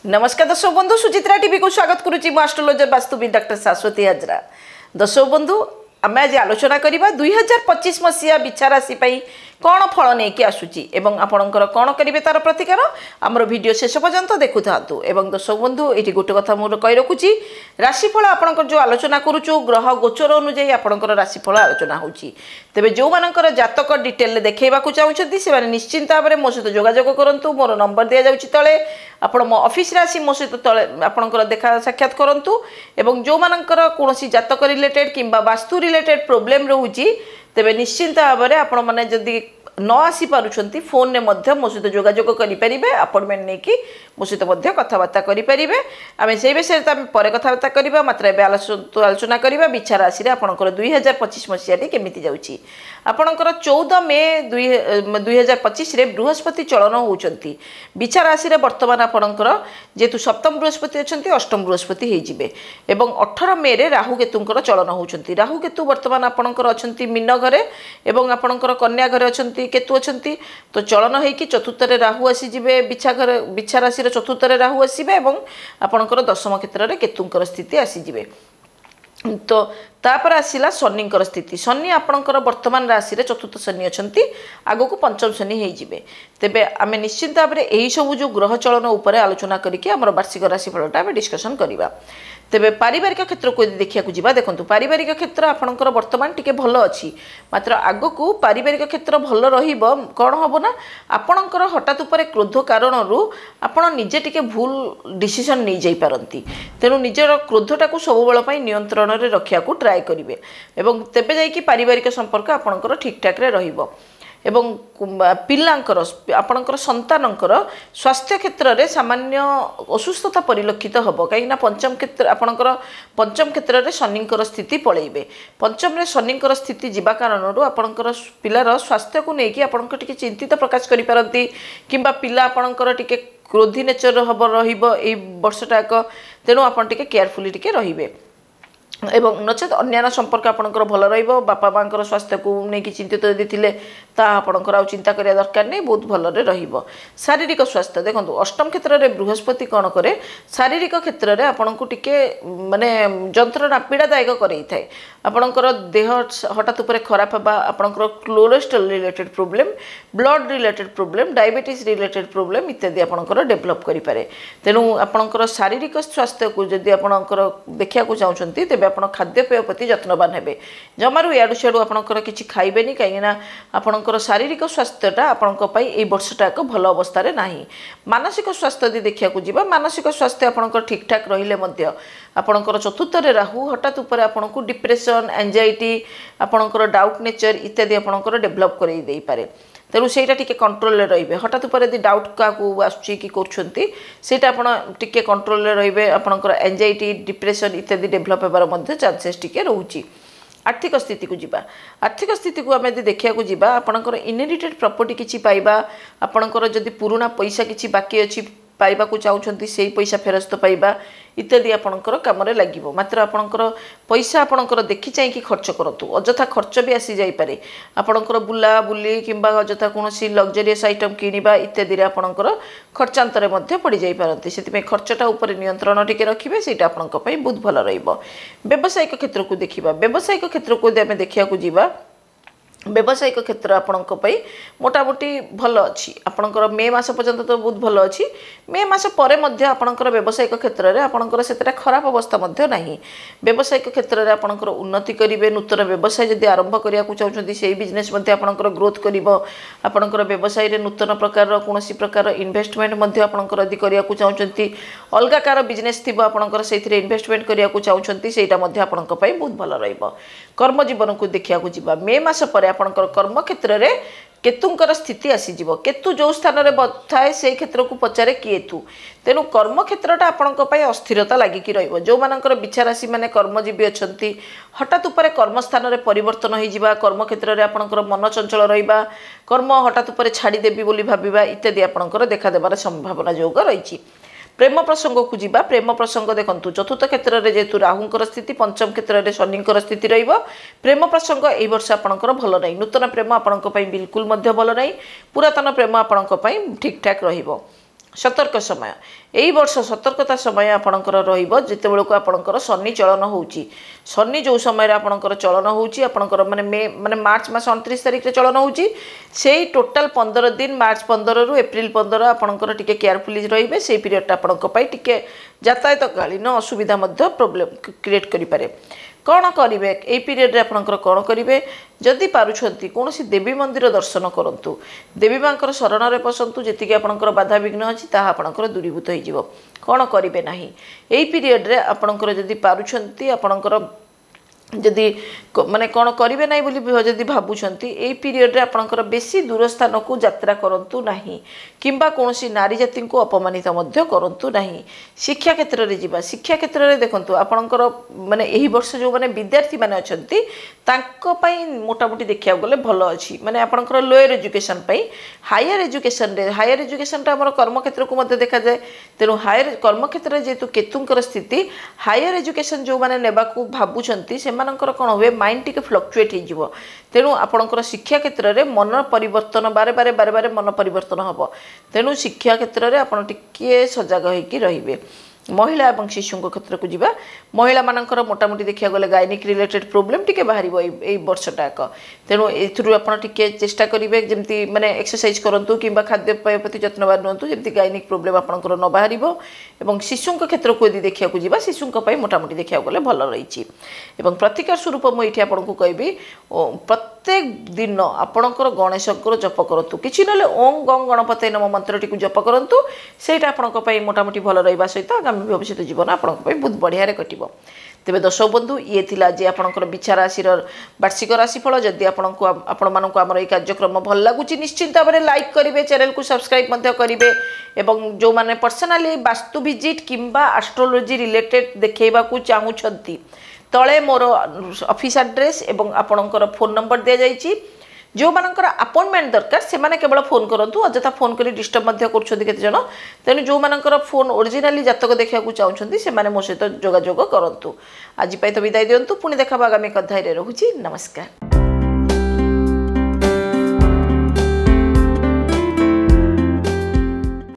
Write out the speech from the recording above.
नमस्कार दर्शक बंधु सुचित्रा टीवी को स्वागत करुच्ची एस्ट्रोलोजर वास्तुविद डॉक्टर शाश्वती हाजरा। दर्शक बंधु आम आज आलोचना करवा 2025 मसीहा बिछा राशि कौन फल नहीं आसूची एवं आपणकर कौन करेंगे तार प्रतिकार आमर वीडियो शेष पर्यंत देखु था। दर्शक बंधु ये गोटे कथा मुझे कही रखुची राशिफल आपंकर जो आलोचना करुचु ग्रह गोचर अनुजाई आपंकर राशिफल आलोचना होची। तेबे जो मानकर जातक डिटेल देखा चाहते से निश्चिंत भाव में मो सहित जोगाजोग करूँ। मोर नंबर दि जाऊँगी तले आपण मो ऑफिस रे आसी मो सहित तले आपंकर देखा साक्षात करूँ। एवं जो मानकर कौन जातक रिलेटेड किंबा वास्तु रिलेटेड प्रोब्लेम रोची तेबे निश्चिंत भाव में आपण मैंने जदि न आसी पारुछंती फोन ने मध्य मो सहित जोगाजोग करें अपॉइंटमेंट नहीं कि मो सहित मध्य कथबार्ता करें। आम से विषय पर कथबार्ता करवा मात्र एवं आलोचना करवा बिछा राशि रे आपणकर 2025 मसीहा केमिति जाउची। आपणकर 14 मे 2025 रे बृहस्पति चलन होउचंती बिछा राशि रे वर्तमान आपणकर जेतु सप्तम बृहस्पति अछंती अष्टम बृहस्पति हे जिवे एवं 18 मे रे राहु केतुंकर चलन होउचंती। राहु केतु वर्तमान आपणकर अछंती मीन घरे एवं आपणकर कन्या घरे अछंती केतु अछंती। तो चलन होइकी चतुर्थ रे राहु आसी जिवे बिछा राशि रे चतुर्थ रे राहु आसीबे एवं आपणकर दशम क्षेत्र रे केतुंकर स्थिति आसी जिवे। तो तापर आसिला शनिंकर स्थिति। शनि आपणकर वर्तमान राशि रे चतुर्थ शनि अछंती आगो को पंचम शनि हे जिवे। तेबे आमे निश्चित भाव में एही सब जो ग्रह चलन उपर आलोचना करिके हमर वार्षिक राशिफलटा आमे डिस्कशन करिवा। तेबे पारिवारिक क्षेत्र को देखिया को जिबा देखंतु पारिवारिक क्षेत्र आपणकर वर्तमान टिके भलो अछि मात्र आगो को पारिवारिक क्षेत्र भलो रहिबो कोन हबो ना आपणकर हठात ऊपर क्रोध कारणरू आपण निजे टिके भूल डिसीजन नै जाई पारंती। तेनु निजर क्रोधटा को सब बेल पई नियंत्रण रे रखिया को ट्राई करिवे एवं तेबे जाई कि पारिवारिक संपर्क आपणकर ठीक ठाक रे रहिबो। एवं पिलांकर आपणकर संतानकर स्वास्थ्य क्षेत्र रे सामान्य असुस्थता परिलक्षित हबो कहीं पंचम क्षेत्र आपणकर पंचम क्षेत्र रे शनिंकर स्थिति पळेइबे। पंचम रे शनिंकर स्थिति जिबा कारणरू आपणकर पिलार स्वास्थ्य को नेकी आपणकर टिके चिंतित प्रकाश करि पारंती किंबा पिला आपणकर टिके क्रोधी नेचर हबो रहिबो एई वर्षटाक। तेनु आपण टिके केयरफुली टिके रहिबे एवं नचेत अन्य संपर्क आपणकर भल रहिबो। बापा मांकर स्वास्थ्य को नेकी चिंतित यदि थिले ता आपणकर आ चिंता करिया दरकार नै बहुत भलरे रहिबो। शारीरिक स्वास्थ्य देखंतु अष्टम क्षेत्र रे बृहस्पति कोन करे शारीरिक क्षेत्र रे आपणको टिके माने जंत्रणा पीड़ादायक करई थाए। आपणकर देह हठात ऊपर खराब हबा आपणकर cholesterol related problem blood related problem diabetes related problem इत्यादि आपणकर डेवलप करि पारे। तेनु आपणकर शारीरिक स्वास्थ्य को जदि आपणकर देखिया को चाहउछंती तेबे आपण खाद्यपेय प्रति जत्नवान हेबे। जमारू याडू सियाडू आपणकर किछि खाइबेनी कहीं आपणकर शारीरिक स्वास्थ्यटा आपणक पई ए वर्षटा एक भल अवस्था रे नाही। मानसिक स्वास्थ्य यदि देखिया को जिबा मानसिक स्वास्थ्य आपणकर ठीक ठाक रहिले मध्य आपणकर चतुर्थ रे राहु हठात ऊपर आपणको डिप्रेशन एंजाइटी आपणकर डाउट नेचर इत्यादि आपणकर डेवलप करई देई पारे। तेणु से कंट्रोल रे हठात ऊपर यदि डाउट क्या आसुची कि करछंती आपण टिके कंट्रोल रे रहिबे। आपणकर एंजाइटी डिप्रेशन इत्यादि डेवलप हेबार मध्य चांसेस टिके रहउची। आर्थिक स्थिति को जिबा आर्थिक स्थिति को आमे देखिया को जिबा आपणकर इनहेरिटेड प्रॉपर्टी किछि पाइबा आपणकर जदि पुराना पैसा किछि बाकी अछि पाइबा को चाहउछंती सेही पैसा फेरस्त पाइबा इत्यादि आपणकर काम रे लागिबो। मात्र आपणकर पैसा आपणकर देखि चाहि कि खर्च करतु अजथा खर्च भी आसी जाई पारे। आपणकर बुला बुली किंबा अजथा कोनोसी लग्जरियस आइटम किनिबा इत्यादि रे आपणकर खर्चांतरे मध्य पड़ी जाई पारंती। सेति में खर्चटा ऊपर नियंत्रण टिके रखिबे सेटा आपणक पई बहुत भलो रहइबो। व्यावसायिक क्षेत्र को देखिबा व्यावसायिक क्षेत्र को आमे देखिया को जिबा व्यावसायिक क्षेत्र आपणक पई मोटामोटी भल अछि। आपणकर मे मास पर्यंत तो बहुत भल अछि। मे मास परे मध्य आपणकर व्यावसायिक क्षेत्र रे आपणकर सेतरा खराब अवस्था मध्य नाही। व्यावसायिक क्षेत्र रे आपणकर उन्नति करिवे। नूतन व्यवसाय जदि आरंभ करिया को चाहउछंती सेही बिजनेस मध्य आपणकर ग्रोथ करिवो। आपणकर व्यवसाय रे नूतन प्रकार कोनोसी प्रकार इन्वेस्टमेंट मध्य आपणकर यदि करिया को चाहउछंती अलगा कार बिजनेस थिबो आपणकर सेथिरे इन्वेस्टमेंट करिया को चाहउछंती सेटा मध्य आपणक पई बहुत भल रहइबो। कर्म जीवन को देखिया को जिबा मे मास परे आपणकर कर्म क्षेत्र रे केतुंकर स्थिति आसीजिवो। केतु जो स्थान रे थाए से क्षेत्र को पचारे किएतु। तेनु कर्म क्षेत्रटा आपणक पई अस्थिरता लागिकी रहिबो। जो मानकर बिछा राशि माने कर्मजीवी अछंती हठात ऊपर कर्म स्थान रे परिवर्तन होई जिबा कर्म क्षेत्र रे आपणकर मन चंचल रहिबा कर्म हठात ऊपर छाड़ी देबी बोली भाबिबा इत्यादि आपणकर देखा देबार संभावना योग रहिछि। प्रेम प्रसंग को जीवा प्रेम प्रसंग देखंतु चतुर्थ क्षेत्र में जेतु राहुंकर स्थिति पंचम क्षेत्र में शनिंकर स्थिति रहिबो। प्रेम प्रसंग एई वर्ष आपणकर भल नै। नूतन प्रेम आपणक पई बिल्कुल मध्य भल नै। पुरातन प्रेम आपणक पई ठीक ठाक रहिबो। सतर्क समय यही वर्ष सतर्कता समय आपणकर रतबेल को आपणकर शनि चलन होची शनि जो समय आपणकर चलन होची आपणकर माने मे माने मार्च मास 29 तारिख रे चलन होची से टोटाल 15 दिन मार्च 15 रु एप्रिल 15 आपणकर टिके केयरफुली रहिबे से पीरियड आपणक पई टिके यातायात कालीन असुविधा मध्य प्रॉब्लम क्रिएट करि पारे कौन करेंगे यही पीरियड रे आपणकर कौन करेंगे जदि पारुछंती कौन सी देवी मंदिर दर्शन करंतु देवी मांकर शरण रे पसंतु जेतिके आपणकर बाधा विघ्न अछि ताहा आपणकर दूरीभूत होई जिवो कौन करेंगे नाही यही पीरियड रे आपणकर जदि पारुछंती आपणकर जदि माने कौन करेंगे ना बोली जदि भावुंट यही पीरियड रे आपणकर बेसी दूर स्थान को यात्रा करंतु नाही किंबा कौन सी नारी जाति को अपमानित मध्य करंतु नाही शिक्षा क्षेत्र रे जीवा शिक्षा क्षेत्र रे देखंतु आपणकर माने एही वर्ष जो माने विद्यार्थी माने अछंती तांको पई मोटामोटी देखिया गले भलो अछि माने आपणकर लोअर एजुकेशन पई हायर एजुकेशन टा हमर कर्म क्षेत्र को मध्य देखा जाए तेनु हायर कर्म क्षेत्र रे जेतु केतुंकर स्थिति हायर एजुकेशन जो माने नेबा को भाबुछंती से मानकर कौन हुए माइंड टी फ्लक्चुएट हो तेणु आपणकर शिक्षा क्षेत्र में मन परिवर्तन बारे बारे बारे बारे मन परिवर्तन हम तेणु शिक्षा क्षेत्र में आपड़ टिके सजग होकर रे महिला और शिशु क्षेत्र को जीवा महिला मानकर मोटामोटी देखा गले गायनिक रिलेटेड प्रोब्लेम टिके बाहर वर्षटाक तेणु ये चेष्टा करेंगे जमी माने एक्सरसाइज करूँ कि खाद्यपेय प्रति जत्नवान रुहतु जमी गायनिक प्रोब्लेम आपंकर न बाहर और शिशु क्षेत्र को यदि देखा जा शिशु मोटामोटी देखा गले भल रही प्रतिकार स्वरूप मुझे आपको कहबी प्रत्येक दिन आपणकर गणेशंकर जप करूँ कि ना ओं गं गणपते नम मंत्र टी जप करूँ से मोटामोटी भल रहा सहित आगामी भविष्य जीवन आप बहुत बढ़िया कटो तेरे दर्शक बंधु ये थिला जे आपणकर बिछा राशि वार्षिक राशिफल जदि आपण मानक आम कार्यक्रम भल लगुच निश्चिंत भाव में लाइक करेंगे चैनल को सब्सक्राइब करेंगे एवं जो माने पर्सनाली वास्तु विजिट किंबा एस्ट्रोलोजी रिलेटेड देखा चाहूँगी तले मोर ऑफिस एड्रेस एवं आपणकर फोन नंबर दि जाइए जो मानकर अपॉइंटमेंट दरकार से माने केवल फोन करूँ अजथा फोन कर डिस्टर्ब कर तेणु जो मानकर फोन ओरिजिनाली जातक देखा चाहते से मो सहित जोगाजोग करूँ आज तो विदाय दिंतु पुणी देखा आगामी अध्याय रोचे नमस्कार।